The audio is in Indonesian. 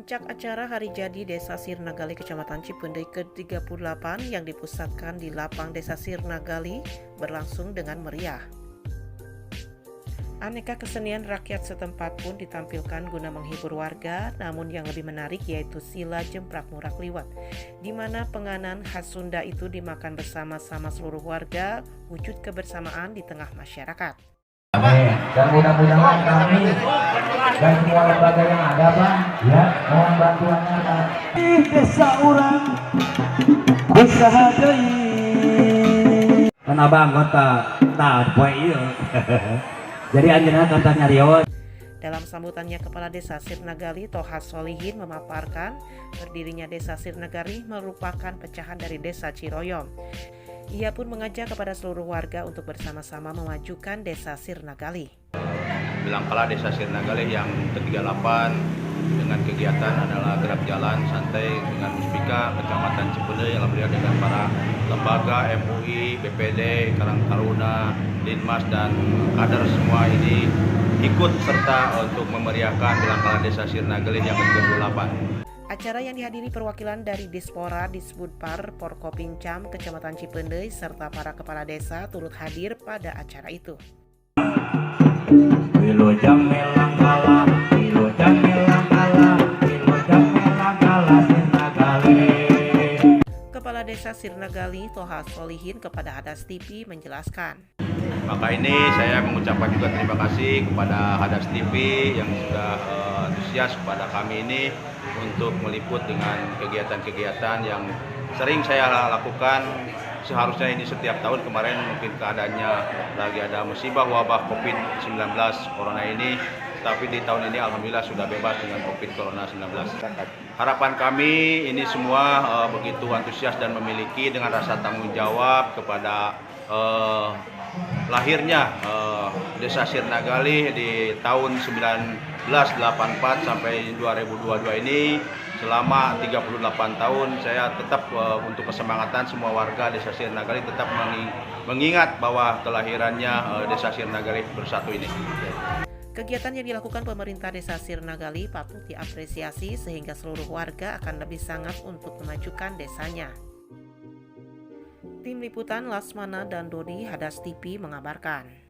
Puncak acara Hari Jadi Desa Sirnagali Kecamatan Cipendei ke-38 yang dipusatkan di Lapang Desa Sirnagali berlangsung dengan meriah. Aneka kesenian rakyat setempat pun ditampilkan guna menghibur warga, namun yang lebih menarik yaitu sila jemprak murak liwat, di mana penganan khas Sunda itu dimakan bersama-sama seluruh warga, wujud kebersamaan di tengah masyarakat. Dan mudah-mudahan kami dan semua lembaga yang ada, Pak, ya, mohon bantuannya, Pak. Di desa orang usaha deui. Kan abang kota tak poe ieu. Jadi anjeunna kata nyarios. Dalam sambutannya, Kepala Desa Sirnagali Toha Solihin memaparkan berdirinya Desa Sirnagali merupakan pecahan dari Desa Ciroyom. Ia pun mengajak kepada seluruh warga untuk bersama-sama memajukan Desa Sirnagali. Bilang kala Desa Sirnagali yang ke-38 dengan kegiatan adalah gerak jalan santai dengan Muspika Kecamatan Cipendei, alhamdulillah dengan para lembaga MUI, BPD, Karang Taruna, Dinmas dan kader semua ini ikut serta untuk memeriahkan Bilang kala Desa Sirnagali yang ke-38. Acara yang dihadiri perwakilan dari Dispora, Disbudpar, Porkopincam, Kecamatan Cipendei, serta para kepala desa turut hadir pada acara itu. Wilujeng melang kala, wilujeng melang kala, wilujeng melang kala Sirnagali. Kepala Desa Sirnagali Toha Solihin kepada Hadas TV menjelaskan. Maka ini saya mengucapkan juga terima kasih kepada Hadas TV yang sudah antusias kepada kami ini untuk meliput dengan kegiatan-kegiatan yang sering saya lakukan. Seharusnya ini setiap tahun, kemarin mungkin keadaannya lagi ada musibah wabah COVID-19 Corona ini, tapi di tahun ini alhamdulillah sudah bebas dengan COVID-19. Harapan kami ini semua begitu antusias dan memiliki dengan rasa tanggung jawab kepada lahirnya Desa Sirnagali di tahun 1984 sampai 2022 ini. Selama 38 tahun saya tetap untuk kesemangatan semua warga Desa Sirnagali tetap mengingat bahwa kelahirannya Desa Sirnagali bersatu ini. Kegiatan yang dilakukan pemerintah Desa Sirnagali patut diapresiasi sehingga seluruh warga akan lebih sangat untuk memajukan desanya. Tim Liputan Lasmana dan Dodi, Hadas TV mengabarkan.